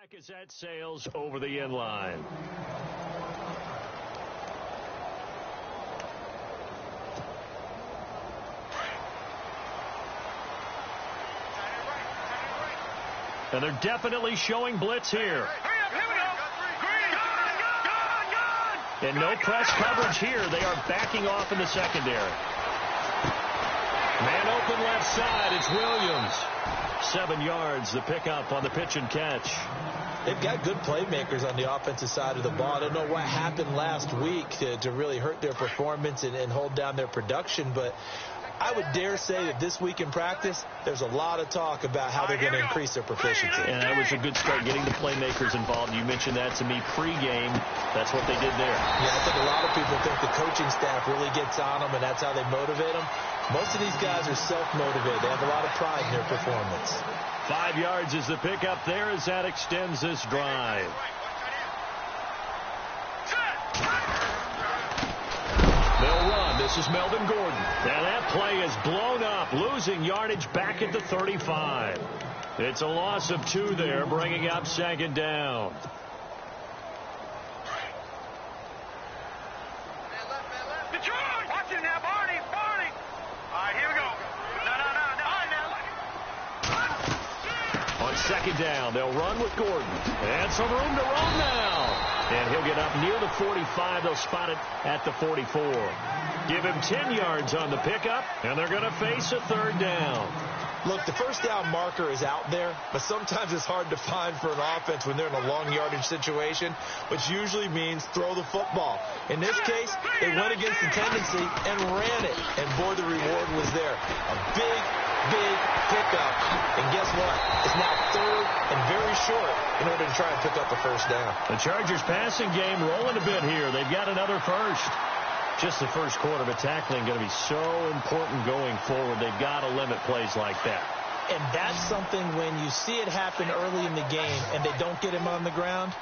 back as that sails over the end line. And they're definitely showing blitz here. And no press coverage here. They are backing off in the secondary. Man open left side. It's Williams. 7 yards, the pickup on the pitch and catch. They've got good playmakers on the offensive side of the ball. I don't know what happened last week to really hurt their performance and hold down their production, but I would dare say that this week in practice, there's a lot of talk about how they're going to increase their proficiency. And that was a good start, getting the playmakers involved. You mentioned that to me pregame. That's what they did there. Yeah, I think a lot of people think the coaching staff really gets on them, and that's how they motivate them. Most of these guys are self-motivated. They have a lot of pride in their performance. 5 yards is the pickup there as that extends this drive. They'll run. This is Melvin Gordon. And that play is blown up, losing yardage back at the 35. It's a loss of 2 there, bringing up second down. Watch it now, Barney. All right, here we go. On second down, they'll run with Gordon. And some room to run now. And he'll get up near the 45. They'll spot it at the 44. Give him 10 yards on the pickup, and they're going to face a third down. Look, the first down marker is out there, but sometimes it's hard to find for an offense when they're in a long yardage situation, which usually means throw the football. In this case, they went against the tendency and ran it, and boy, the reward was there. A big pickup, and guess what? It's now third and very short in order to try and pick up a first down. The Chargers passing game rolling a bit here. They've got another first. Just the first quarter, but tackling going to be so important going forward. They've got to limit plays like that. And that's something when you see it happen early in the game and they don't get him on the ground,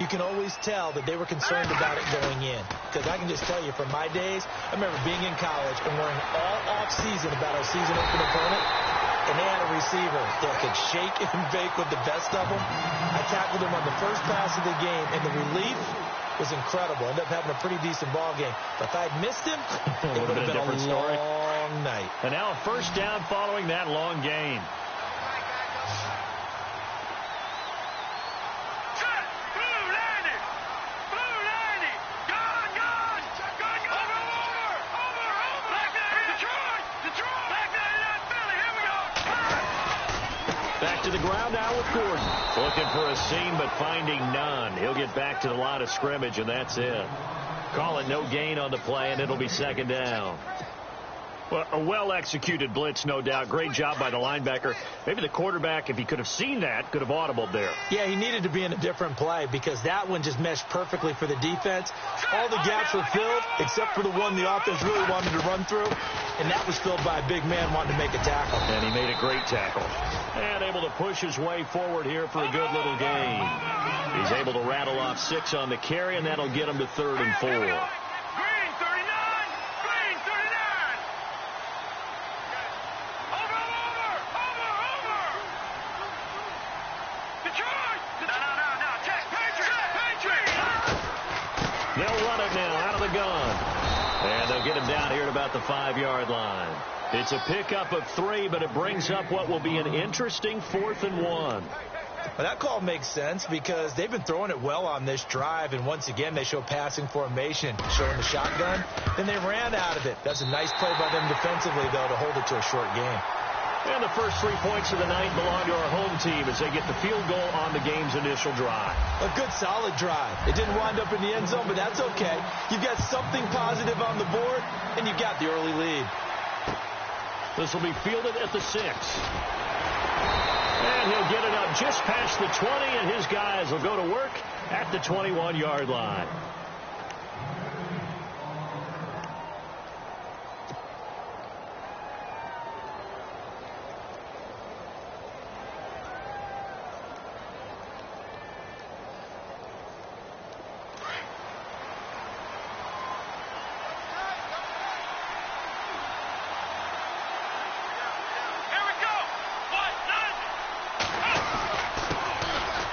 you can always tell that they were concerned about it going in. Because I can just tell you from my days, I remember being in college and worrying all off-season about our season-open opponent, and they had a receiver that could shake and bake with the best of them. I tackled him on the first pass of the game, and the relief was incredible. Ended up having a pretty decent ball game. But if I had missed him, it would have been a different story. long night. And now a first down following that long gain. Back to the ground now with Gordon. Looking for a seam, but finding none. He'll get back to the line of scrimmage, and that's it. Call it no gain on the play, and it'll be second down. Well, a well-executed blitz, no doubt. Great job by the linebacker. Maybe the quarterback, if he could have seen that, could have audibled there. Yeah, he needed to be in a different play because that one just meshed perfectly for the defense. All the gaps were filled except for the one the offense really wanted to run through, and that was filled by a big man wanting to make a tackle. And he made a great tackle. And able to push his way forward here for a good little gain. He's able to rattle off 6 on the carry, and that'll get him to 3rd and 4. They'll run it now out of the gun. And they'll get him down here at about the 5-yard line. It's a pickup of 3, but it brings up what will be an interesting 4th and 1. Well, that call makes sense because they've been throwing it well on this drive, and once again they show passing formation, showing the shotgun. Then they ran out of it. That's a nice play by them defensively, though, to hold it to a short game. And the first 3 points of the night belong to our home team as they get the field goal on the game's initial drive. A good, solid drive. It didn't wind up in the end zone, but that's okay. You've got something positive on the board, and you got the early lead. This will be fielded at the 6. And he'll get it up just past the 20, and his guys will go to work at the 21-yard line.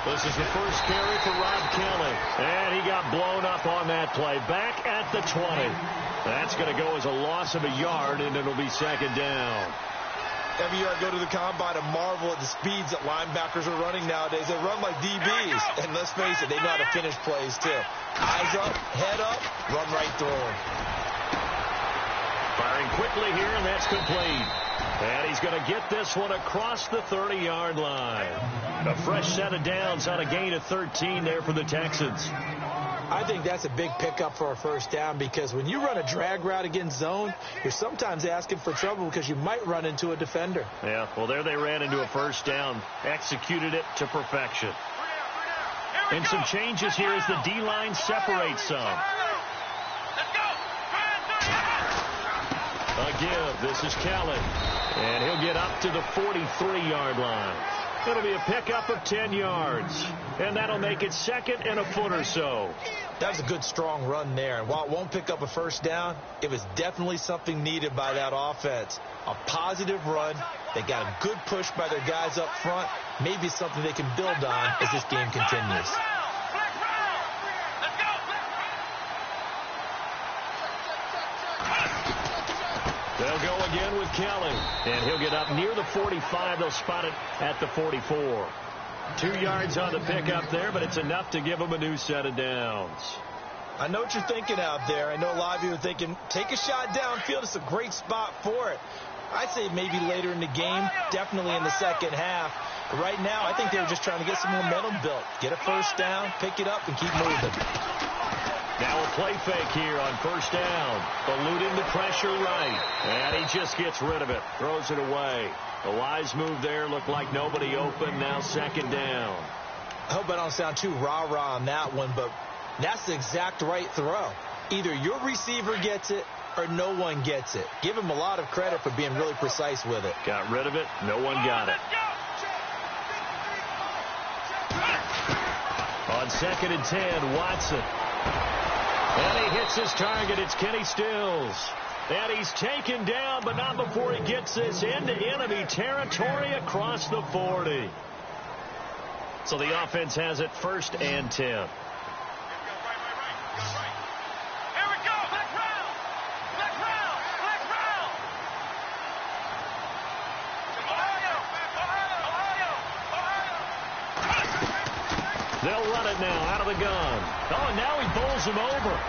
This This is the first carry for Rob Kelly. And he got blown up on that play. Back at the 20. That's going to go as a loss of a yard, and it'll be second down. Every year I go to the combine and marvel at the speeds that linebackers are running nowadays. They run like DBs. And let's face it, they know how to finish plays, too. Eyes up, head up, run right through them. Firing quickly here, and that's complete. And he's going to get this one across the 30-yard line. A fresh set of downs on a gain of 13 there for the Texans. I think that's a big pickup for a first down, because when you run a drag route against zone, you're sometimes asking for trouble because you might run into a defender. Yeah, well, there they ran into a first down, executed it to perfection. And some changes here as the D-line separates some. A give. This is Kelly. And he'll get up to the 43-yard line. It'll be a pickup of 10 yards. And that'll make it second and a foot or so. That was a good, strong run there. And while it won't pick up a first down, it was definitely something needed by that offense. A positive run. They got a good push by their guys up front. Maybe something they can build on as this game continues. They'll go again with Kelly. And he'll get up near the 45. They'll spot it at the 44. 2 yards on the pickup there, but it's enough to give them a new set of downs. I know what you're thinking out there. I know a lot of you are thinking, take a shot downfield. It's a great spot for it. I'd say maybe later in the game, definitely in the second half. But right now, I think they were just trying to get some momentum built. Get a first down, pick it up, and keep moving. Now a play fake here on first down. Eluding the pressure right. And he just gets rid of it. Throws it away. A wise move there. Looked like nobody open. Now second down. I hope I don't sound too rah-rah on that one, but that's the exact right throw. Either your receiver gets it or no one gets it. Give him a lot of credit for being really precise with it. Got rid of it. No one got it. On second and 10, Watson. And he hits his target. It's Kenny Stills. And he's taken down, but not before he gets this into enemy territory across the 40. So the offense has it first and 10. They'll run it now out of the gun. Oh, and now he bowls him over.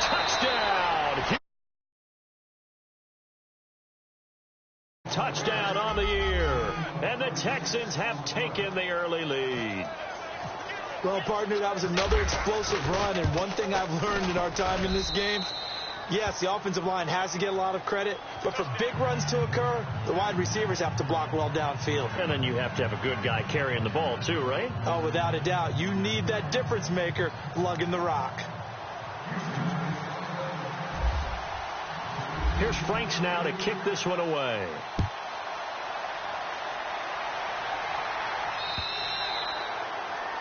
Touchdown. Touchdown on the year. And the Texans have taken the early lead. Well, partner, that was another explosive run. And one thing I've learned in our time in this game, yes, the offensive line has to get a lot of credit, but for big runs to occur, the wide receivers have to block well downfield. And then you have to have a good guy carrying the ball too, right? Oh, without a doubt. You need that difference maker lugging the rock. Here's Franks now to kick this one away.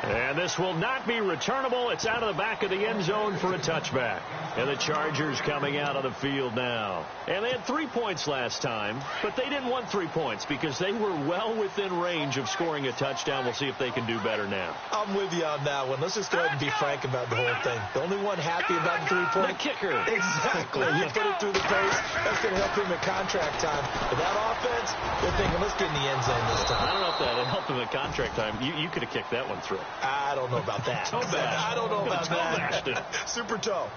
And this will not be returnable. It's out of the back of the end zone for a touchback. And the Chargers coming out on the field now. And they had 3 points last time, but they didn't want 3 points because they were well within range of scoring a touchdown. We'll see if they can do better now. I'm with you on that one. Let's just go ahead and be frank about the whole thing. The only one happy about the 3 points. The kicker. Exactly. You put it through the post. That's going to help him at contract time. But that offense, they're thinking, let's get in the end zone this time. I don't know if that helped him at contract time. You could have kicked that one through. I don't know about that. Toe bash. I don't know about that. Super toe.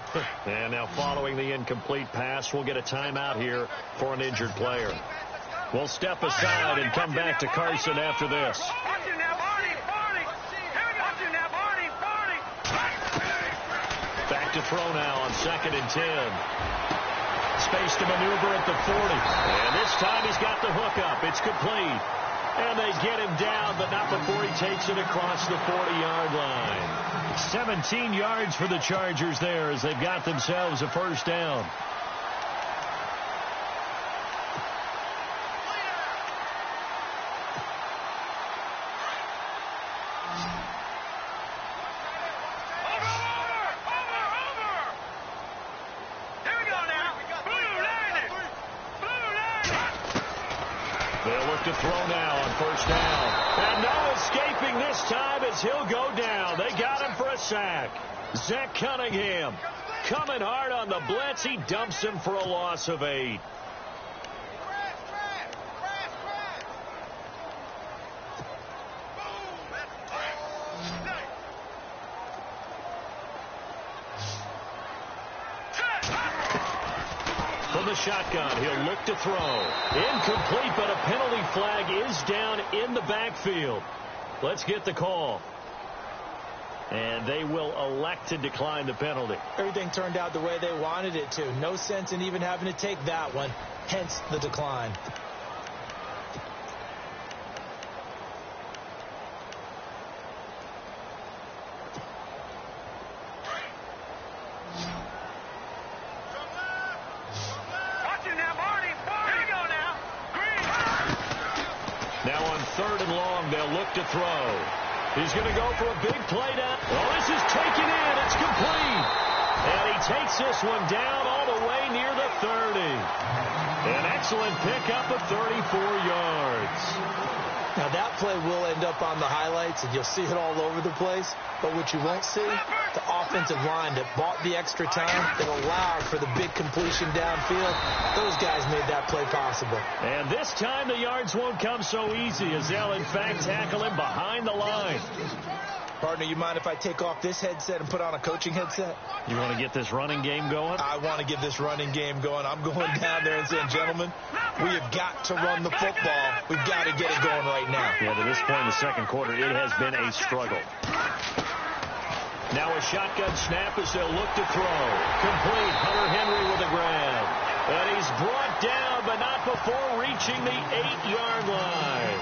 And now following the incomplete pass, we'll get a timeout here for an injured player. We'll step aside and come back to Carson after this. Back to throw now on second and 10. Space to maneuver at the 40. And this time he's got the hook up. It's complete. And they get him down, but not before he takes it across the 40-yard line. 17 yards for the Chargers there as they've got themselves a first down. To throw now on first down. And no He'll go down. They got him for a sack. Zach Cunningham coming hard on the blitz. He dumps him for a loss of 8. From the shotgun, he'll look to throw. Incomplete, but a penalty flag is down in the backfield. Let's get the call. And they will elect to decline the penalty. Everything turned out the way they wanted it to. No sense in even having to take that one. Hence the decline. Now on 3rd and long, they'll look to throw. He's going to go for a big play down. Oh, this is taken in. It's complete. And he takes this one down all the way near the 30. An excellent pickup of 34 yards. Now that play will end up on the highlights, and you'll see it all over the place. But what you won't see, the offensive line that bought the extra time, that allowed for the big completion downfield, those guys made that play possible. And this time the yards won't come so easy as they'll, in fact, tackle him behind the line. Partner, you mind if I take off this headset and put on a coaching headset? You want to get this running game going? I want to get this running game going. I'm going down there and saying, gentlemen, we have got to run the football. We've got to get it going right now. Yeah, to this point in the second quarter, it has been a struggle. Now a shotgun snap as they'll look to throw. Complete. Hunter Henry with a grab. And he's brought down, but not before reaching the 8-yard line.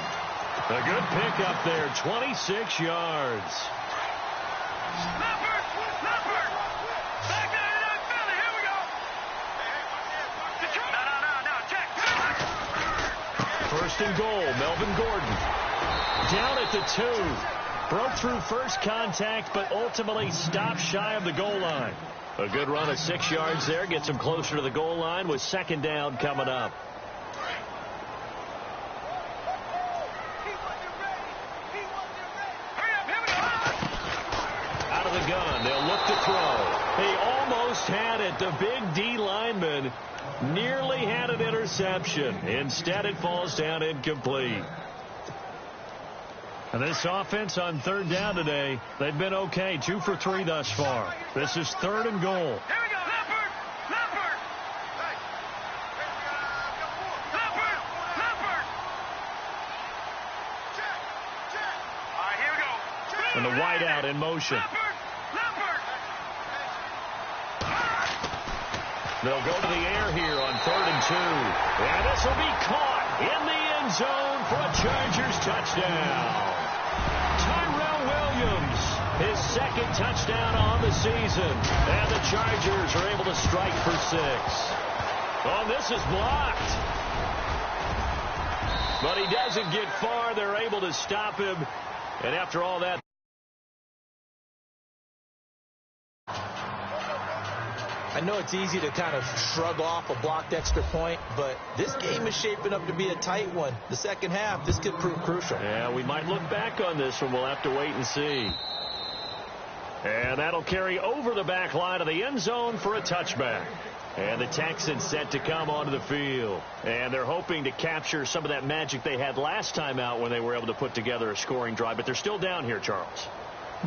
A good pickup there, 26 yards. First and goal, Melvin Gordon. Down at the 2. Broke through first contact, but ultimately stopped shy of the goal line. A good run of 6 yards there. Gets him closer to the goal line with second down coming up. Out of the gun, they'll look to throw. He almost had it. The big D lineman nearly had an interception. Instead, it falls down incomplete. And this offense on 3rd down today, they've been okay. 2 for 3 thus far. This is 3rd and goal. Here we go. Leopard. Leopard. Leopard. Check. All right, here we go. And the wideout in motion. Leopard. They'll go to the air here on 3rd and 2. And this will be caught in the end zone for a Chargers touchdown. Tyrell Williams, his second touchdown on the season. And the Chargers are able to strike for 6. Oh, this is blocked. But he doesn't get far. They're able to stop him. And after all that, I know it's easy to kind of shrug off a blocked extra point, but this game is shaping up to be a tight one. The second half, this could prove crucial. yeah, we might look back on this one. We'll have to wait and see. And that'll carry over the back line of the end zone for a touchback. And the Texans set to come onto the field. And they're hoping to capture some of that magic they had last time out when they were able to put together a scoring drive. But they're still down here, Charles.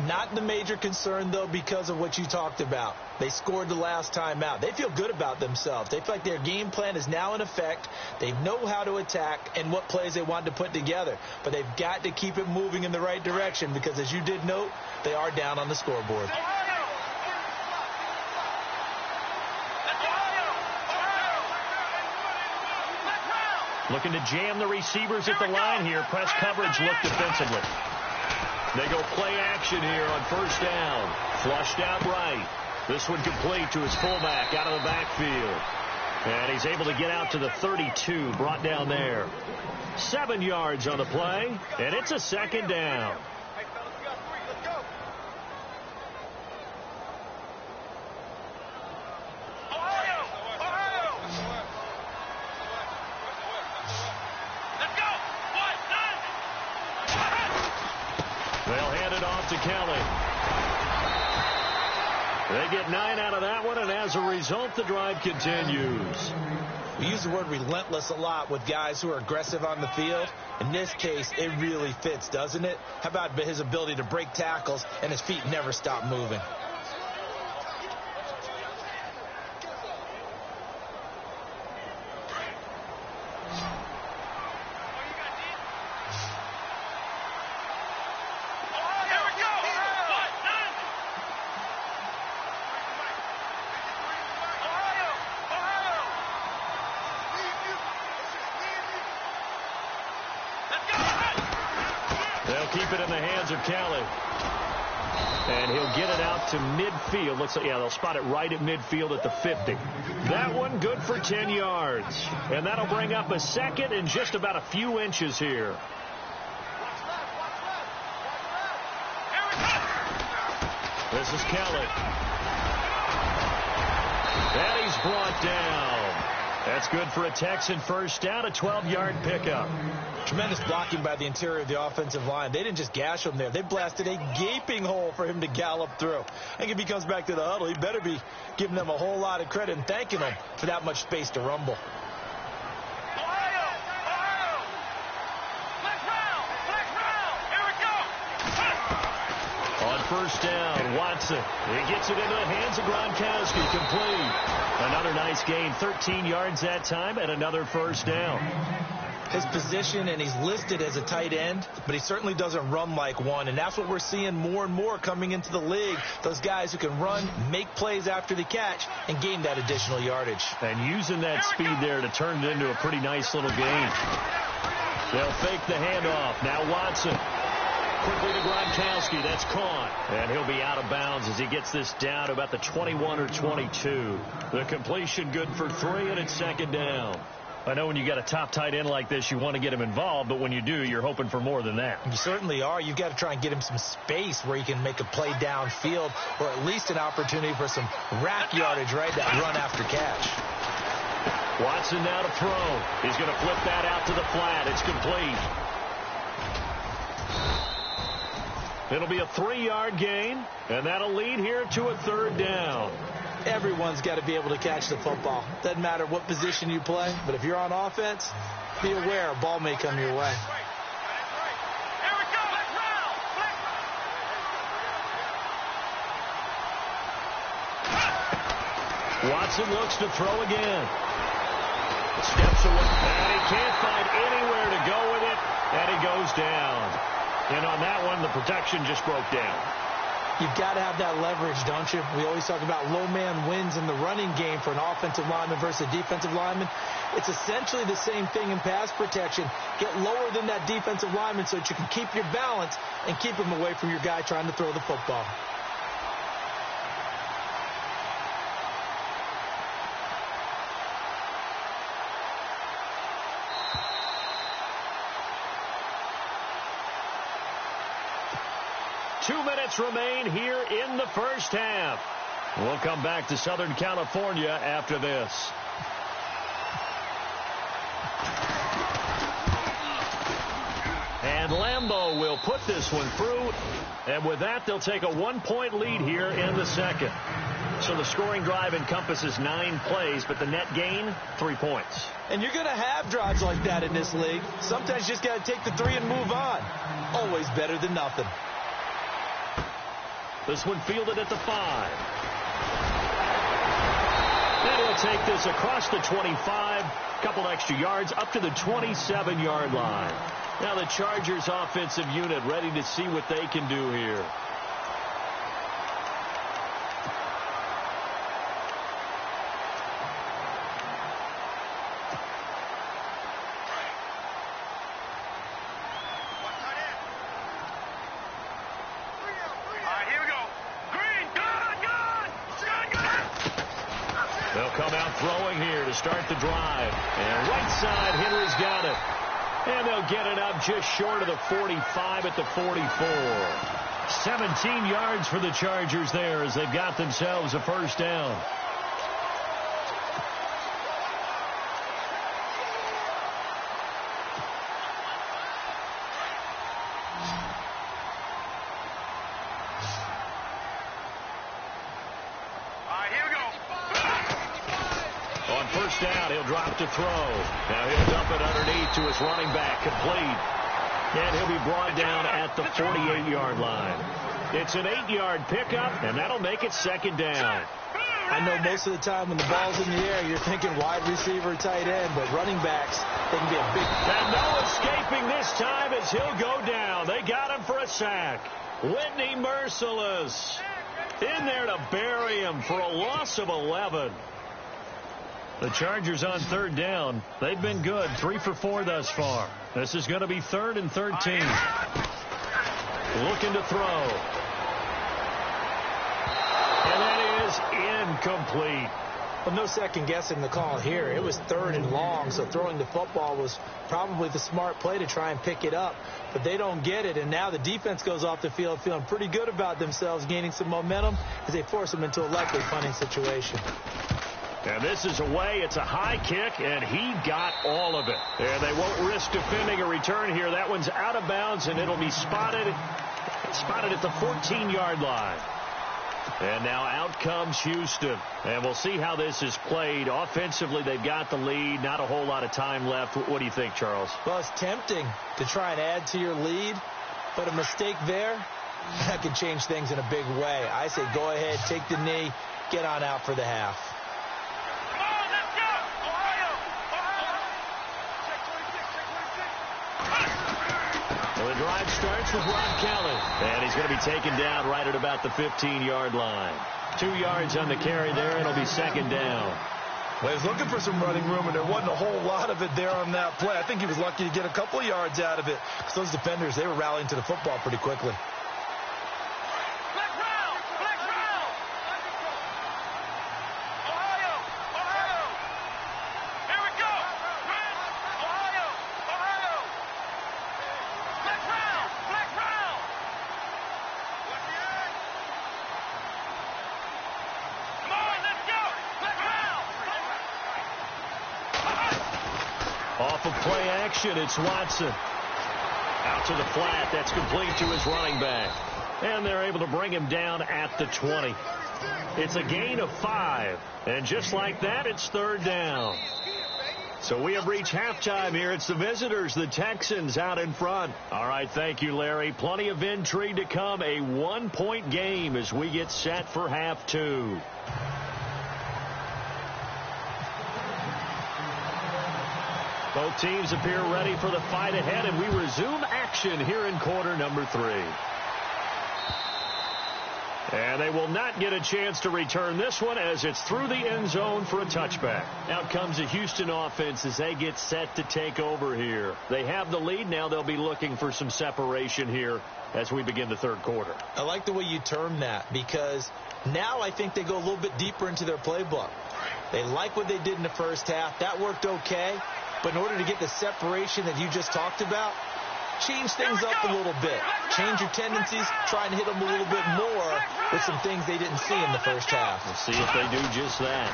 Not the major concern, though, because of what you talked about. They scored the last time out. They feel good about themselves. They feel like their game plan is now in effect. They know how to attack and what plays they want to put together. But they've got to keep it moving in the right direction because, as you did note, they are down on the scoreboard. Looking to jam the receivers at the line here. Press coverage look defensively. They go play action here on 1st down. Flushed out right. This one complete to his fullback out of the backfield. And he's able to get out to the 32, brought down there. 7 yards on the play, and it's a second down. They'll hand it off to Kelly. They get 9 out of that one, and as a result, the drive continues. We use the word relentless a lot with guys who are aggressive on the field. In this case, it really fits, doesn't it? How about his ability to break tackles and his feet never stop moving? They'll keep it in the hands of Kelly. And he'll get it out to midfield. Looks like, yeah, they'll spot it right at midfield at the 50. That one good for 10 yards. And that'll bring up a second and just about a few inches here. This is Kelly. And he's brought down. That's good for a Texan first down, a 12-yard pickup. Tremendous blocking by the interior of the offensive line. They didn't just gash him there. They blasted a gaping hole for him to gallop through. I think if he comes back to the huddle, he better be giving them a whole lot of credit and thanking them for that much space to rumble. On first down, Watson. He gets it into the hands of Gronkowski. Complete. Another nice gain, 13 yards that time, and another first down. His position, and he's listed as a tight end, but he certainly doesn't run like one, and that's what we're seeing more and more coming into the league. Those guys who can run, make plays after the catch, and gain that additional yardage. And using that speed there to turn it into a pretty nice little gain. They'll fake the handoff. Now Watson. Quickly to Gronkowski. That's caught. And he'll be out of bounds as he gets this down to about the 21 or 22. The completion good for 3, and it's second down. I know when you got a top tight end like this, you want to get him involved, but when you do, you're hoping for more than that. You certainly are. You've got to try and get him some space where he can make a play downfield, or at least an opportunity for some rack yardage, right? That run after catch. Watson now to throw. He's going to flip that out to the flat. It's complete. It'll be a 3-yard gain, and that'll lead here to a third down. Everyone's got to be able to catch the football. Doesn't matter what position you play, but if you're on offense, be aware a ball may come your way. Watson looks to throw again. Steps away, and he can't find anywhere to go with it, and he goes down. And on that one, the protection just broke down. You've got to have that leverage, don't you? We always talk about low man wins in the running game for an offensive lineman versus a defensive lineman. It's essentially the same thing in pass protection. Get lower than that defensive lineman so that you can keep your balance and keep him away from your guy trying to throw the football. Remain here in the first half. We'll come back to Southern California after this. And Lambeau will put this one through, and with that they'll take a 1-point lead here in the second. So the scoring drive encompasses 9 plays, but the net gain, 3 points. And you're going to have drives like that in this league. Sometimes you just got to take the 3 and move on. Always better than nothing. This one fielded at the 5. And he'll take this across the 25, a couple extra yards, up to the 27-yard line. Now the Chargers offensive unit ready to see what they can do here. They'll come out throwing here to start the drive. And right side, Henry's got it. And they'll get it up just short of the 45 at the 44. 17 yards for the Chargers there as they've got themselves a first down. touchdown. He'll drop to throw. Now he'll dump it underneath to his running back. Complete. And he'll be brought down at the 48-yard line. It's an 8-yard pickup, and that'll make it second down. I know most of the time when the ball's in the air, you're thinking wide receiver, tight end, but running backs, they can be a big... And no escaping this time as he'll go down. They got him for a sack. Whitney Merciless in there to bury him for a loss of 11. The Chargers on third down. They've been good, 3 for 4 thus far. This is going to be 3rd and 13. Looking to throw. And that is incomplete. Well, no second guessing the call here. It was 3rd and long, so throwing the football was probably the smart play to try and pick it up. But they don't get it, and now the defense goes off the field feeling pretty good about themselves, gaining some momentum as they force them into a likely punting situation. And this is away. It's a high kick, and he got all of it. And they won't risk defending a return here. That one's out of bounds, and it'll be spotted at the 14-yard line. And now out comes Houston. And we'll see how this is played. Offensively, they've got the lead. Not a whole lot of time left. What do you think, Charles? Well, it's tempting to try and add to your lead, but a mistake there, that could change things in a big way. I say go ahead, take the knee, get on out for the half. Well, the drive starts with Rob Kelly. And he's going to be taken down right at about the 15-yard line. 2 yards on the carry there. It'll be second down. Well, he was looking for some running room, and there wasn't a whole lot of it there on that play. I think he was lucky to get a couple of yards out of it because those defenders, they were rallying to the football pretty quickly. Off of play action, it's Watson. Out to the flat. That's complete to his running back. And they're able to bring him down at the 20. It's a gain of 5. And just like that, it's third down. So we have reached halftime here. It's the visitors, the Texans, out in front. All right, thank you, Larry. Plenty of intrigue to come. A 1-point game as we get set for half 2. Both teams appear ready for the fight ahead, and we resume action here in quarter number 3. And they will not get a chance to return this one as it's through the end zone for a touchback. Out comes the Houston offense as they get set to take over here. They have the lead. Now they'll be looking for some separation here as we begin the third quarter. I like the way you term that because now I think they go a little bit deeper into their playbook. They like what they did in the first half. That worked okay. But in order to get the separation that you just talked about, change things up a little bit. Change your tendencies. Try and hit them a little bit more with some things they didn't see in the first half. We'll see if they do just that.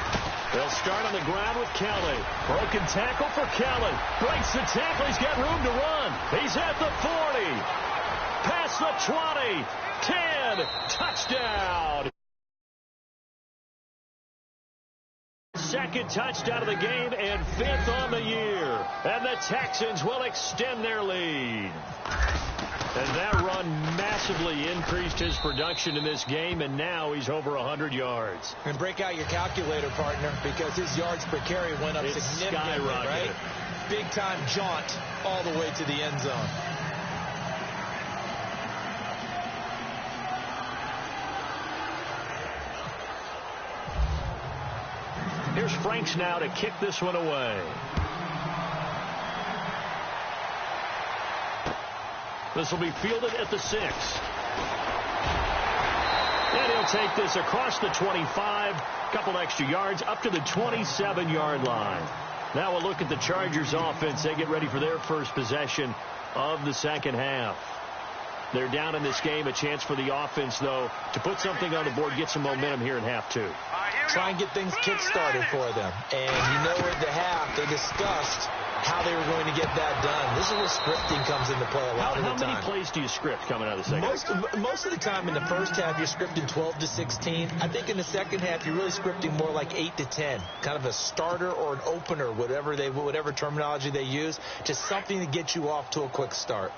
They'll start on the ground with Kelly. Broken tackle for Kelly. Breaks the tackle. He's got room to run. He's at the 40. Past the 20. 10. Touchdown. Second touchdown of the game and 5th on the year. And the Texans will extend their lead. And that run massively increased his production in this game, and now he's over 100 yards. And break out your calculator, partner, because his yards per carry went up significantly, right? Big-time jaunt all the way to the end zone. Here's Franks now to kick this one away. This will be fielded at the 6. And he'll take this across the 25. Couple extra yards up to the 27-yard line. Now we'll look at the Chargers offense. They get ready for their first possession of the second half. They're down in this game. A chance for the offense, though, to put something on the board, get some momentum here in half 2. Try and get things kick-started for them. And you know at the half, they discussed how they were going to get that done. This is where scripting comes into play a lot of the time. How many plays do you script coming out of the second half? Most of the time in the first half, you're scripting 12 to 16. I think in the second half, you're really scripting more like 8 to 10, kind of a starter or an opener, whatever terminology they use, just something to get you off to a quick start.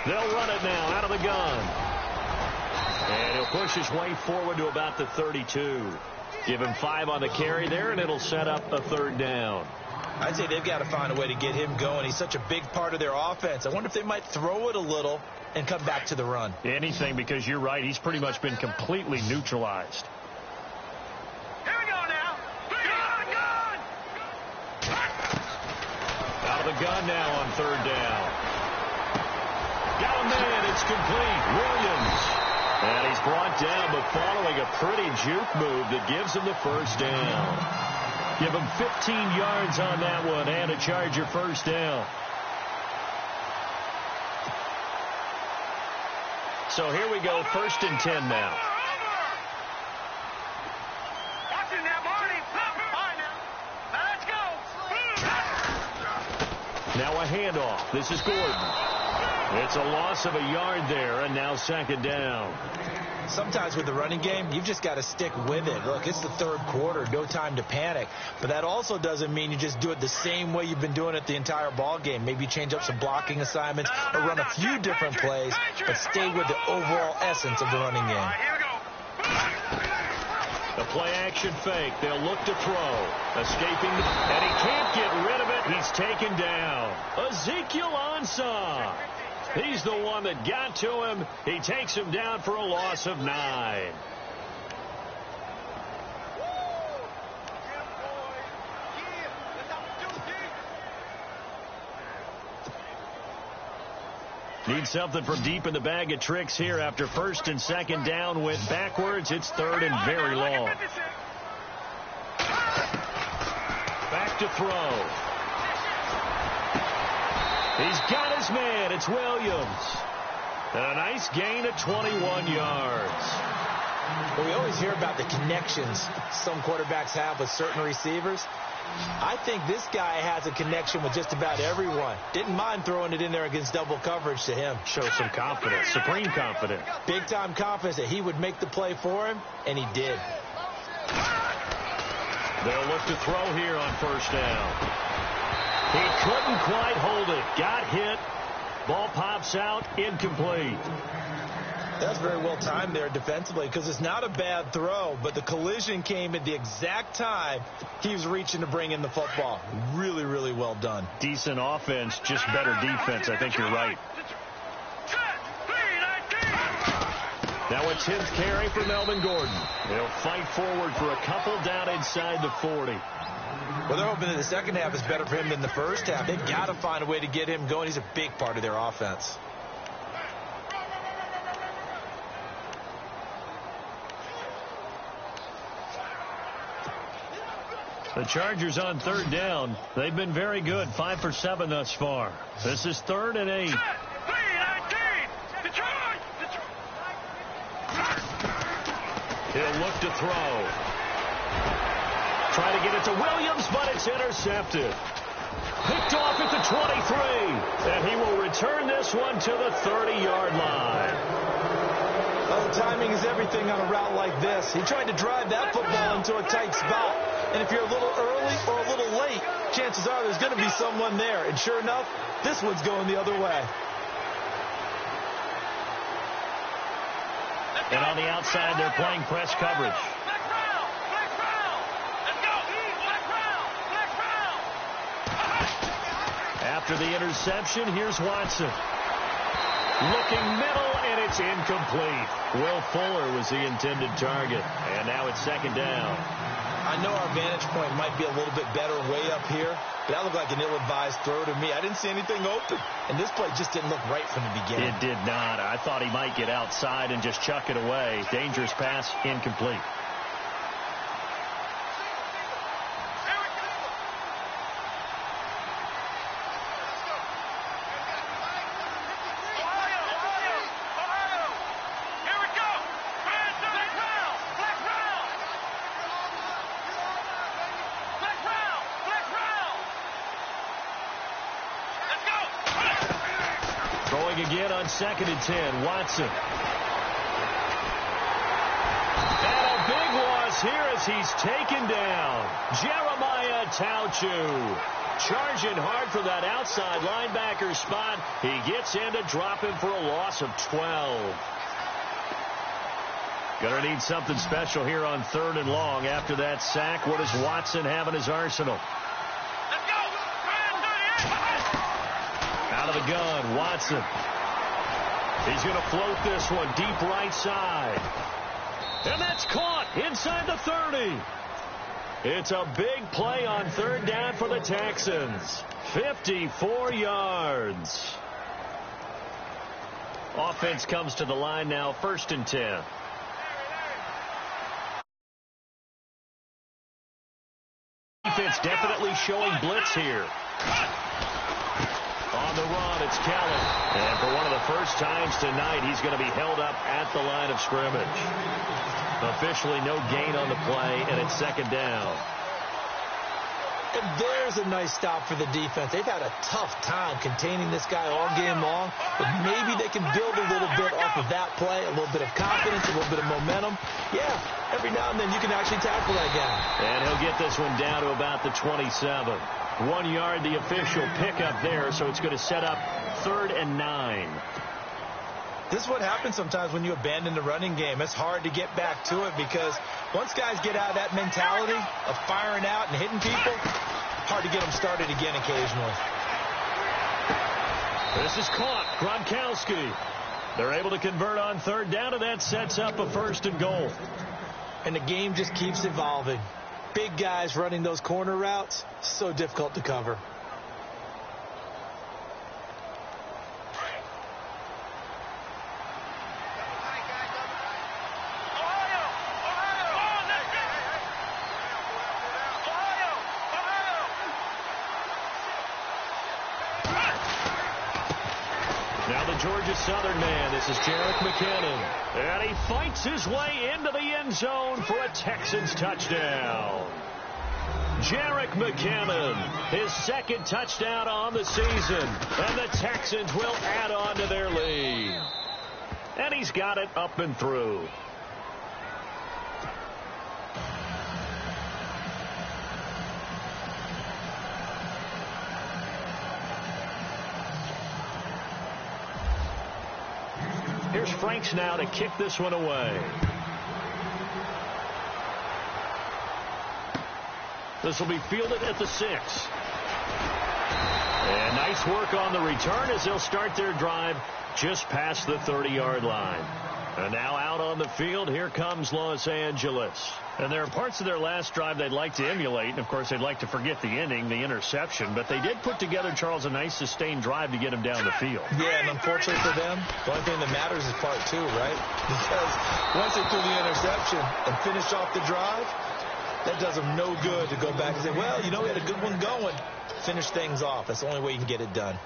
They'll run it now out of the gun. And he'll push his way forward to about the 32. Give him 5 on the carry there, and it'll set up a third down. I'd say they've got to find a way to get him going. He's such a big part of their offense. I wonder if they might throw it a little and come back to the run. Anything, because you're right. He's pretty much been completely neutralized. Here we go now. Out of the gun now on third down. Got a man. It's complete. Williams. And he's brought down, but following a pretty juke move that gives him the first down. Give him 15 yards on that one and a Charger first down. So here we go, 1st and 10 now. Watching that, Marty. Now let's go. Now a handoff. This is Gordon. It's a loss of a yard there, and now 2nd down. Sometimes with the running game, you've just got to stick with it. Look, it's the third quarter, no time to panic. But that also doesn't mean you just do it the same way you've been doing it the entire ball game. Maybe change up some blocking assignments or run a few different plays, but stay with the overall essence of the running game. Here we go. The play-action fake. They'll look to throw. Escaping, and he can't get rid of it. He's taken down. Ezekiel Ansah. He's the one that got to him. He takes him down for a loss of 9. Need something from deep in the bag of tricks here after 1st and 2nd down went backwards. It's 3rd and very long. Back to throw. He's got his man. It's Williams. And a nice gain of 21 yards. Well, we always hear about the connections some quarterbacks have with certain receivers. I think this guy has a connection with just about everyone. Didn't mind throwing it in there against double coverage to him. Shows some confidence, supreme confidence. Big-time confidence that he would make the play for him, and he did. They'll look to throw here on 1st down. He couldn't quite hold it. Got hit. Ball pops out. Incomplete. That's very well timed there defensively because it's not a bad throw, but the collision came at the exact time he was reaching to bring in the football. Really, really well done. Decent offense, just better defense. I think you're right. Now a 10th carry for Melvin Gordon. He'll fight forward for a couple down inside the 40. Well, they're hoping that the second half is better for him than the first half. They've got to find a way to get him going. He's a big part of their offense. The Chargers on 3rd down. They've been very good. 5 for 7 thus far. This is 3rd and 8. He'll look to throw. Try to get it to Williams, but it's intercepted. Picked off at the 23. And he will return this one to the 30-yard line. Well, the timing is everything on a route like this. He tried to drive that football into a tight spot. And if you're a little early or a little late, chances are there's going to be someone there. And sure enough, this one's going the other way. And on the outside, they're playing press coverage. After the interception, here's Watson. Looking middle, and it's incomplete. Will Fuller was the intended target. And now it's 2nd down. I know our vantage point might be a little bit better way up here, but that looked like an ill-advised throw to me. I didn't see anything open, and this play just didn't look right from the beginning. It did not. I thought he might get outside and just chuck it away. Dangerous pass, incomplete. Going again on 2nd and 10. Watson. And a big loss here as he's taken down. Jeremiah Tauchu. Charging hard for that outside linebacker spot. He gets in to drop him for a loss of 12. Going to need something special here on 3rd and long. After that sack, what does Watson have in his arsenal? Let's go. Out of the gun, Watson. He's going to float this one deep right side. And that's caught inside the 30. It's a big play on 3rd down for the Texans. 54 yards. Offense comes to the line now, 1st and 10. Defense definitely showing blitz here. On the run, it's Kelly. And for one of the first times tonight, he's going to be held up at the line of scrimmage. Officially no gain on the play, and it's 2nd down. And there's a nice stop for the defense. They've had a tough time containing this guy all game long, but maybe they can build a little bit off of that play, a little bit of confidence, a little bit of momentum. Yeah, every now and then you can actually tackle that guy. And he'll get this one down to about the 27. 1 yard, the official pickup there, so it's going to set up 3rd and 9. This is what happens sometimes when you abandon the running game. It's hard to get back to it because once guys get out of that mentality of firing out and hitting people, hard to get them started again occasionally. This is caught. Gronkowski. They're able to convert on 3rd down, and that sets up a 1st and goal. And the game just keeps evolving. Big guys running those corner routes, so difficult to cover. Now the Georgia Southern man, this is Jerick McKinnon. And he fights his way into the end zone for a Texans touchdown. Jerick McKinnon, his 2nd touchdown on the season. And the Texans will add on to their lead. And he's got it up and through. Here's Franks now to kick this one away. This will be fielded at the 6. And nice work on the return as they'll start their drive just past the 30-yard line. And now out on the field, here comes Los Angeles. And there are parts of their last drive they'd like to emulate. And, of course, they'd like to forget the ending, the interception. But they did put together, Charles, a nice sustained drive to get him down the field. Yeah, and unfortunately for them, the only thing that matters is part 2, right? Because once they threw the interception and finished off the drive, that does them no good to go back and say, well, you know, we had a good one going. Finish things off. That's the only way you can get it done.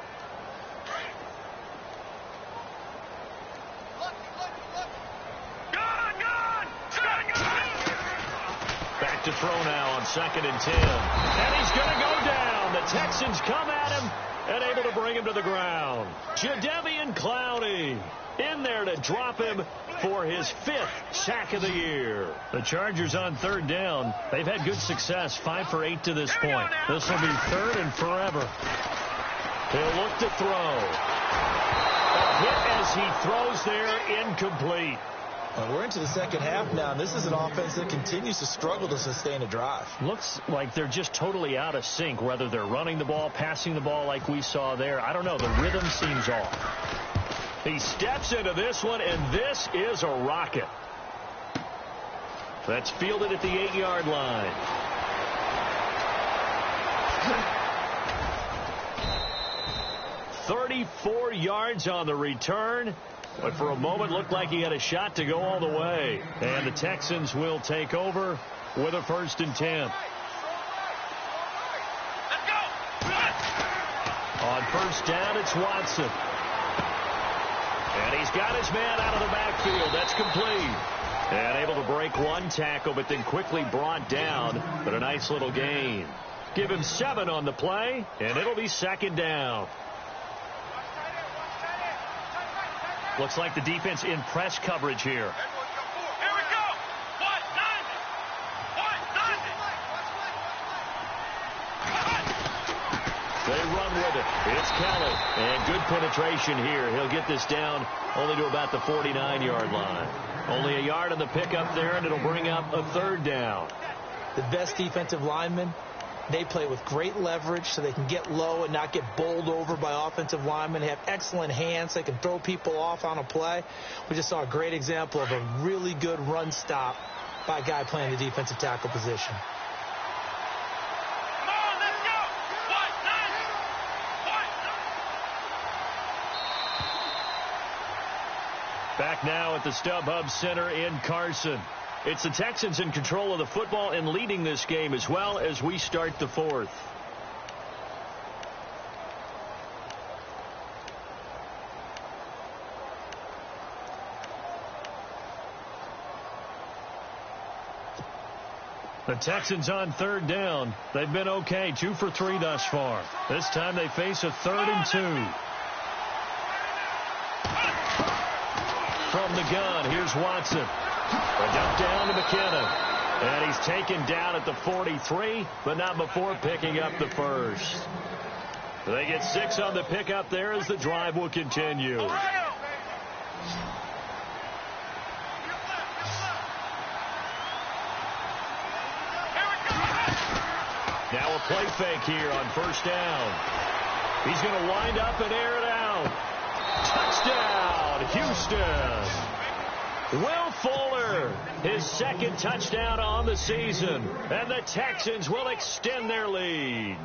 Back to throw now on 2nd and 10. And he's going to go down. The Texans come at him and able to bring him to the ground. Jadeveon Clowney in there to drop him for his 5th sack of the year. The Chargers on 3rd down. They've had good success, 5 for 8 to this point. This will be 3rd and forever. He'll look to throw. A hit as he throws there, incomplete. We're into the 2nd half now. This is an offense that continues to struggle to sustain a drive. Looks like they're just totally out of sync, whether they're running the ball, passing the ball like we saw there. I don't know. The rhythm seems off. He steps into this one, and this is a rocket. That's fielded at the 8-yard line. "34 yards on the return. But for a moment, looked like he had a shot to go all the way. And the Texans will take over with a 1st and 10. On 1st down, it's Watson. And he's got his man out of the backfield. That's complete. And able to break one tackle, but then quickly brought down. But a nice little gain. Give him 7 on the play, and it'll be 2nd down. Looks like the defense in press coverage here. Here we go. What? 90. What? 90. They run with it. It's Kelly. And good penetration here. He'll get this down only to about the 49-yard line. Only a yard on the pickup there, and it'll bring up a third down. The best defensive linemen, they play with great leverage so they can get low and not get bowled over by offensive linemen. They have excellent hands. They can throw people off on a play. We just saw a great example of a really good run stop by a guy playing the defensive tackle position. Come on, let's go. What? 90. What? Back now at the StubHub Center in Carson. It's the Texans in control of the football and leading this game as well as we start the fourth. The Texans on third down. They've been okay, 2 for 3 thus far. This time they face a 3rd and 2. From the gun, here's Watson. A dump down to McKinnon. And he's taken down at the 43, but not before picking up the first. They get 6 on the pickup there as the drive will continue. Now a play fake here on first down. He's going to wind up and air it out. Touchdown, Houston. Will Fuller, his 2nd touchdown on the season, and the Texans will extend their lead.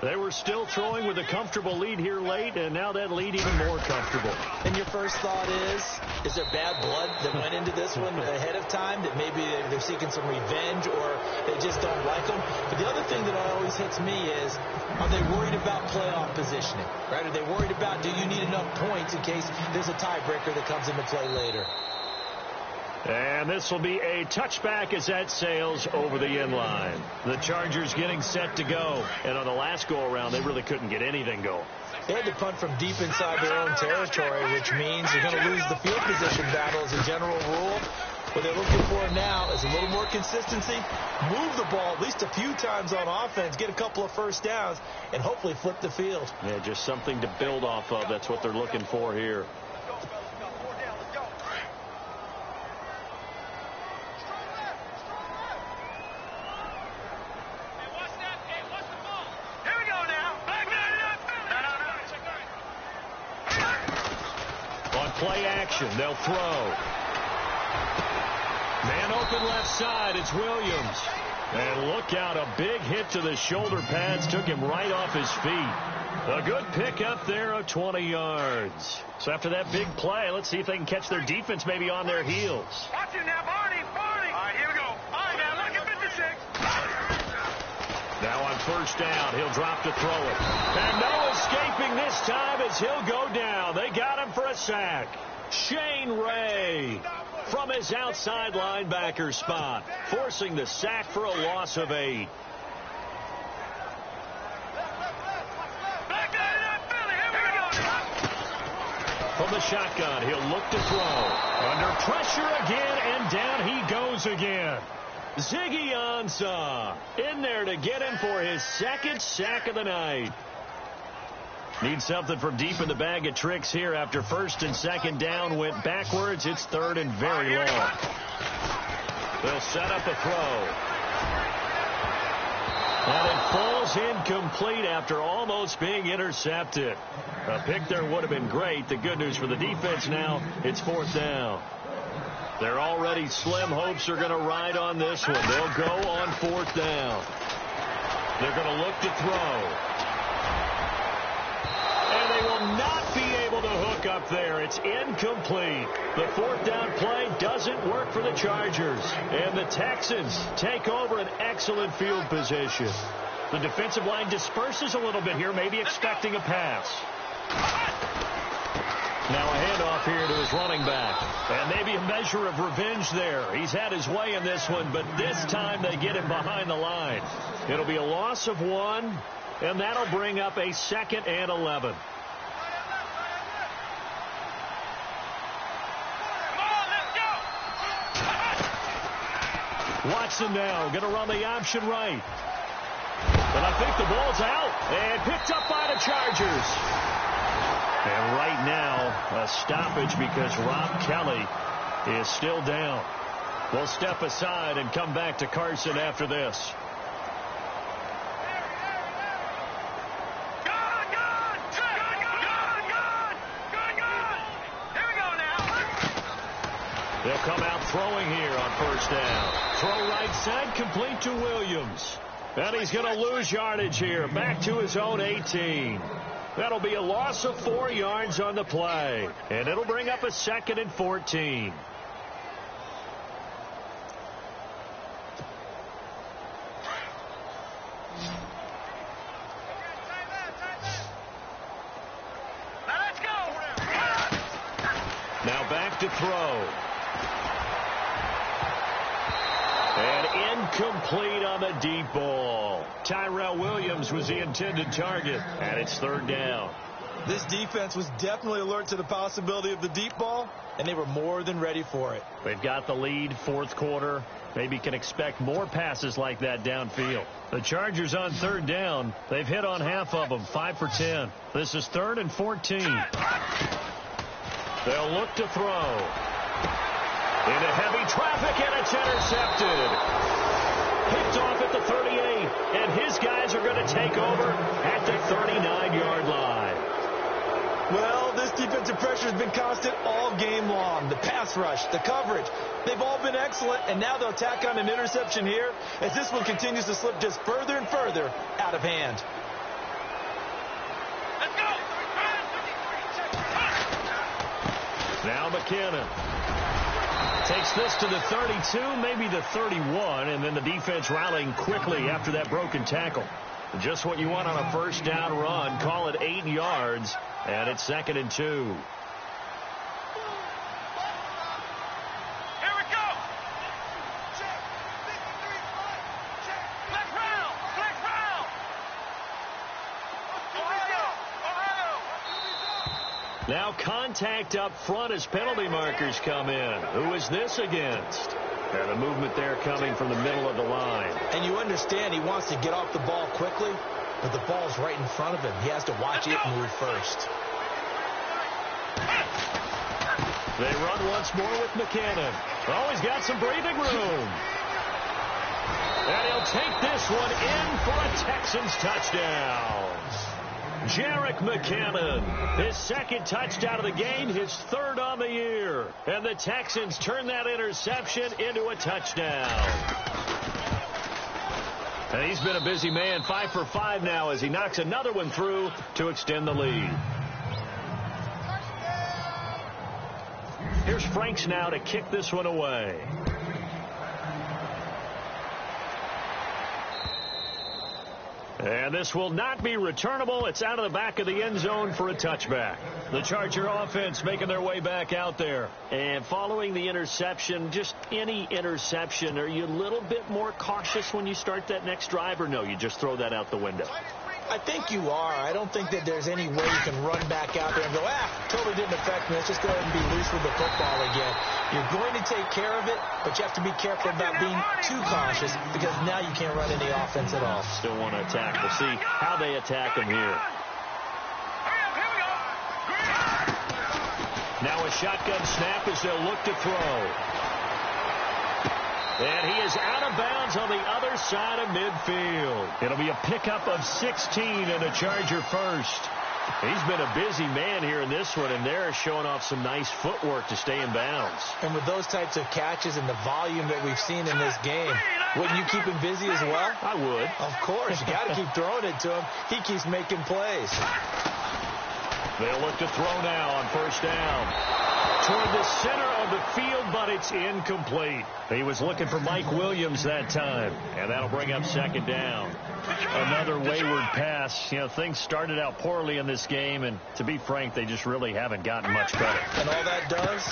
They were still throwing with a comfortable lead here late, and now that lead even more comfortable. And your first thought is there bad blood that went into this one ahead of time, that maybe they're seeking some revenge or they just don't like them? But the other thing that always hits me is, are they worried about playoff positioning? Right? Are they worried about, do you need enough points in case there's a tiebreaker that comes into play later? And this will be a touchback as that sails over the end line. The Chargers getting set to go. And on the last go-around, they really couldn't get anything going. They had to punt from deep inside their own territory, which means they're going to lose the field position battle as a general rule. What they're looking for now is a little more consistency, move the ball at least a few times on offense, get a couple of first downs, and hopefully flip the field. Yeah, just something to build off of. That's what they're looking for here. Play action. They'll throw. Man open left side. It's Williams. And look out. A big hit to the shoulder pads. Took him right off his feet. A good pick up there of 20 yards. So after that big play, let's see if they can catch their defense maybe on their heels. Watch it now, Barney. All right, here we go. All right, now look at 56. Now on first down, he'll drop to throw it. And no escaping this time as he'll go down. They got him for a sack. Shane Ray from his outside linebacker spot, forcing the sack for a loss of 8. From the shotgun, he'll look to throw. Under pressure again, and down he goes again. Ziggy Ansah in there to get him for his 2nd sack of the night. Needs something from deep in the bag of tricks here after 1st and 2nd down went backwards. It's 3rd and very long. They'll set up a throw. And it falls incomplete after almost being intercepted. A pick there would have been great. The good news for the defense now, it's 4th down. Their already slim hopes are going to ride on this one. They'll go on 4th down. They're going to look to throw. And they will not be able to hook up there. It's incomplete. The 4th down play doesn't work for the Chargers. And the Texans take over an excellent field position. The defensive line disperses a little bit here, maybe expecting a pass. Now a handoff here to his running back. And maybe a measure of revenge there. He's had his way in this one, but this time they get him behind the line. It'll be a loss of 1, and that'll bring up a 2nd and 11. Watson now going to run the option right. But I think the ball's out and picked up by the Chargers. And right now, a stoppage because Rob Kelly is still down. We'll step aside and come back to Carson after this. They'll come out throwing here on first down. Throw right side, complete to Williams. And he's going to lose yardage here, back to his own 18. That'll be a loss of 4 yards on the play. And it'll bring up a 2nd and 14. Now back to throw. And incomplete on the deep ball. Tyrell Williams was the intended target, and it's 3rd down. This defense was definitely alert to the possibility of the deep ball, and they were more than ready for it. They've got the lead, 4th quarter. Maybe can expect more passes like that downfield. The Chargers on 3rd down. They've hit on half of them, 5 for 10. This is 3rd and 14. They'll look to throw. Into heavy traffic, and it's intercepted. Picked off at the 38, and his guys are going to take over at the 39-yard line. Well, this defensive pressure has been constant all game long. The pass rush, the coverage, they've all been excellent, and now they'll tack on an interception here as this one continues to slip just further and further out of hand. Let's go. Now McKinnon takes this to the 32, maybe the 31, and then the defense rallying quickly after that broken tackle. Just what you want on a first down run. Call it 8 yards, and it's 2nd and 2. Here we go. Black round. Ohio. Now contact up front as penalty markers come in. Who is this against? And the movement there coming from the middle of the line. And you understand he wants to get off the ball quickly, but the ball's right in front of him. He has to watch it move first. They run once more with McKinnon. Oh, he's got some breathing room. And he'll take this one in for a Texans touchdown. Jerick McKinnon, his 2nd touchdown of the game, his 3rd on the year. And the Texans turn that interception into a touchdown. And he's been a busy man, 5 for 5 now as he knocks another one through to extend the lead. Here's Franks now to kick this one away. And this will not be returnable. It's out of the back of the end zone for a touchback. The Charger offense making their way back out there. And following the interception, just any interception, are you a little bit more cautious when you start that next drive, or no, you just throw that out the window? I think you are. I don't think that there's any way you can run back out there and go, totally didn't affect me. Let's just go ahead and be loose with the football again. You're going to take care of it, but you have to be careful about being too cautious because now you can't run any offense at all. Still want to attack. We'll see how they attack him here. Now a shotgun snap as they'll look to throw. And he is out of bounds on the other side of midfield. It'll be a pickup of 16 and a Charger first. He's been a busy man here in this one, and they're showing off some nice footwork to stay in bounds. And with those types of catches and the volume that we've seen in this game, wouldn't you keep him busy as well? I would. Of course. You got to keep throwing it to him. He keeps making plays. They'll look to throw now on first down. Toward the center of the field, but it's incomplete. He was looking for Mike Williams that time, and that'll bring up 2nd down. Another wayward pass. You know, things started out poorly in this game, and to be frank, they just really haven't gotten much better. And all that does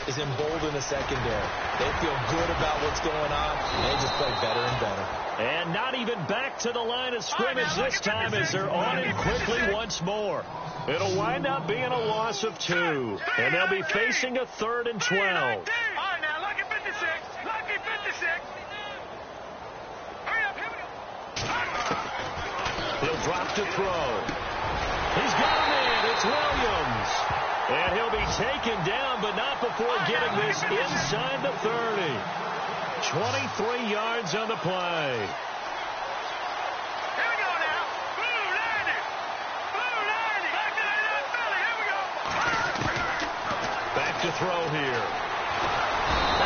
is embolden the secondary. They feel good about what's going on, and they just play better and better. And not even back to the line of scrimmage this time as they're on it quickly once more. It'll wind up being a loss of 2, and they'll be facing a 3rd and 12. All right, now, lucky 56. Lucky 56. drop to throw. He's got him in. It's Williams. And he'll be taken down, but not before getting this inside the 30. 23 yards on the play. Here we go now. Blue landed. Blue landed. Back to the Philly. Here we go. Back to throw here.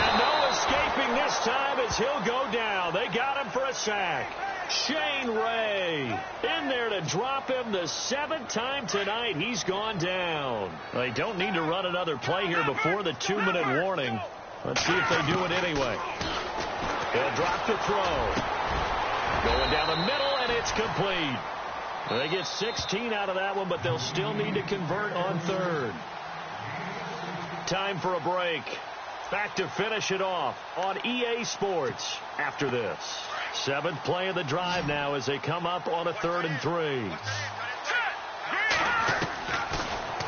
And no escaping this time as he'll go down. They got him for a sack. Shane Ray in there to drop him the 7th time tonight. He's gone down. They don't need to run another play here before the 2-minute warning. Let's see if they do it anyway. They'll drop to throw. Going down the middle, and it's complete. They get 16 out of that one, but they'll still need to convert on 3rd. Time for a break. Back to finish it off on EA Sports after this. 7th play of the drive now as they come up on a 3rd and 3.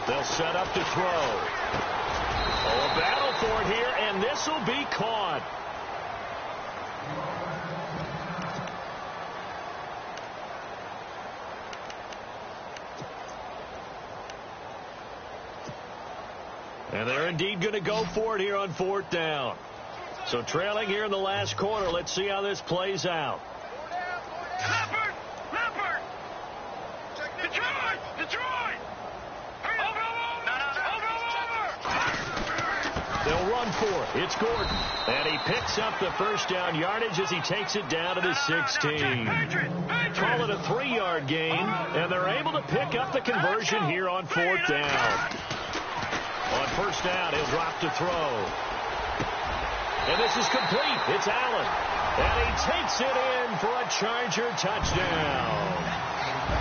They'll set up to throw. Oh, a battle for it here, and this will be caught. And they're indeed going to go for it here on 4th down. So trailing here in the last quarter. Let's see how this plays out. Leopard! Leopard! Detroit! Detroit! Over! They'll run for it. It's Gordon. And he picks up the first down yardage as he takes it down to the 16. Call it a 3-yard gain. And they're able to pick up the conversion here on 4th down. On 1st down, he'll drop to throw. And this is complete. It's Allen. And he takes it in for a Charger touchdown.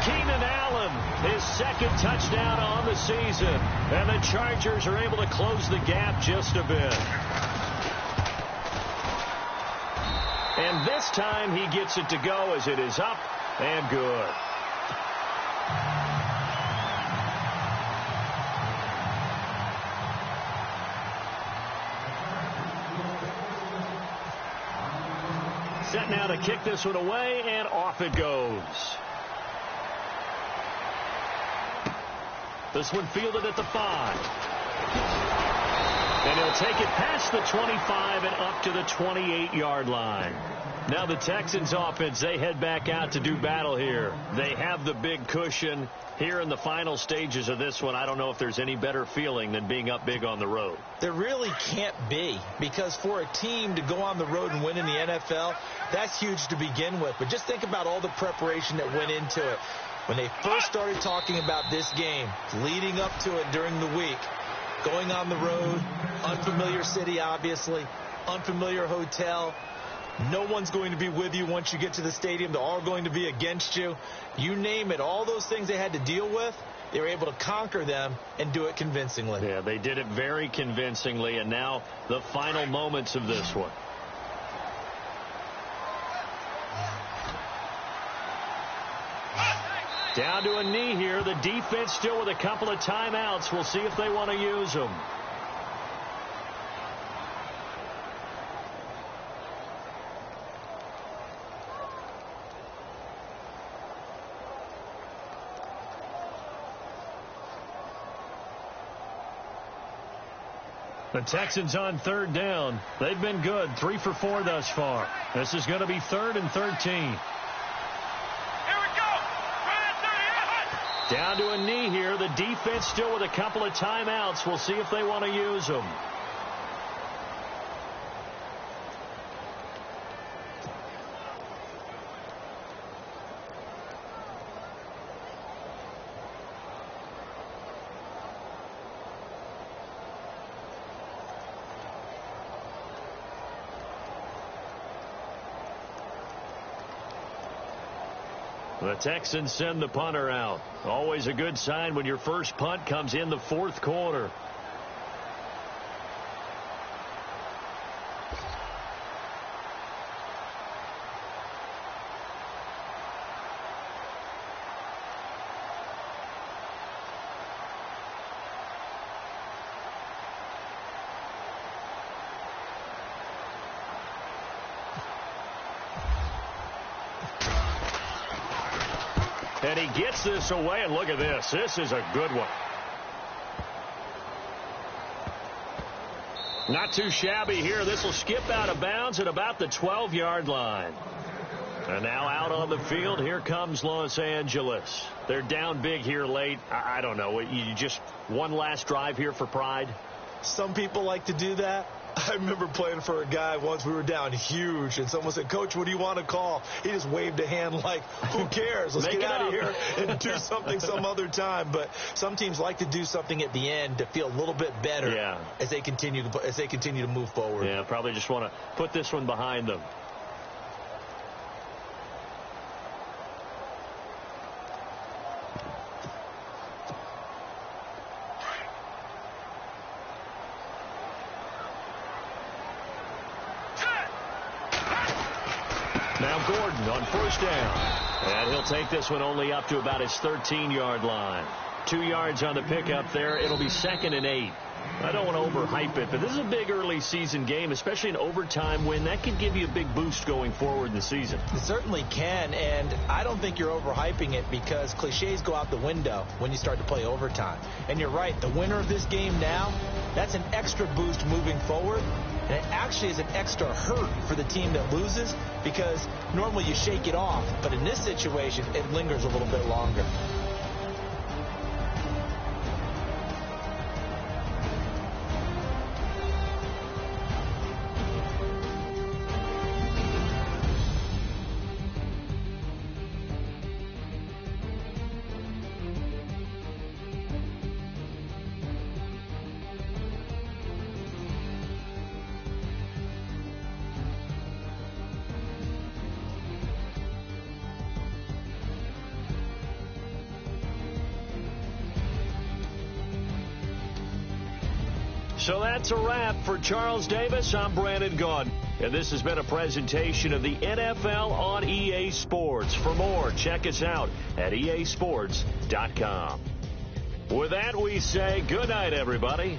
Keenan Allen, his 2nd touchdown on the season. And the Chargers are able to close the gap just a bit. And this time he gets it to go as it is up and good. Set now to kick this one away, and off it goes. This one fielded at the 5. And he'll take it past the 25 and up to the 28-yard line. Now the Texans offense, they head back out to do battle here. They have the big cushion. Here in the final stages of this one, I don't know if there's any better feeling than being up big on the road. There really can't be, because for a team to go on the road and win in the NFL, that's huge to begin with. But just think about all the preparation that went into it. When they first started talking about this game, leading up to it during the week, going on the road, unfamiliar city, obviously, unfamiliar hotel. No one's going to be with you once you get to the stadium. They're all going to be against you. You name it. All those things they had to deal with, they were able to conquer them and do it convincingly. Yeah, they did it very convincingly, and now the final moments of this one. Down to a knee here. The defense still with a couple of timeouts. We'll see if they want to use them. The Texans on 3rd down. They've been good. 3 for 4 thus far. This is going to be 3rd and 13. Down to a knee here. The defense still with a couple of timeouts. We'll see if they want to use them. The Texans send the punter out. Always a good sign when your first punt comes in the 4th quarter. And he gets this away, and look at this. This is a good one. Not too shabby here. This will skip out of bounds at about the 12-yard line. And now out on the field, here comes Los Angeles. They're down big here late. I don't know. You just one last drive here for pride? Some people like to do that. I remember playing for a guy once. We were down huge, and someone said, "Coach, what do you want to call?" He just waved a hand like, who cares? Let's get out of here and do something some other time. But some teams like to do something at the end to feel a little bit better as they continue to move forward. Yeah, probably just want to put this one behind them. Now Gordon on first down. And he'll take this one only up to about his 13-yard line. 2 yards on the pickup there. It'll be 2nd and 8. I don't want to overhype it, but this is a big early season game, especially an overtime win. That could give you a big boost going forward in the season. It certainly can, and I don't think you're overhyping it because cliches go out the window when you start to play overtime. And you're right, the winner of this game now, that's an extra boost moving forward. And it actually is an extra hurt for the team that loses because normally you shake it off. But in this situation, it lingers a little bit longer. So that's a wrap for Charles Davis. I'm Brandon Gaudin. And this has been a presentation of the NFL on EA Sports. For more, check us out at easports.com. With that, we say good night, everybody.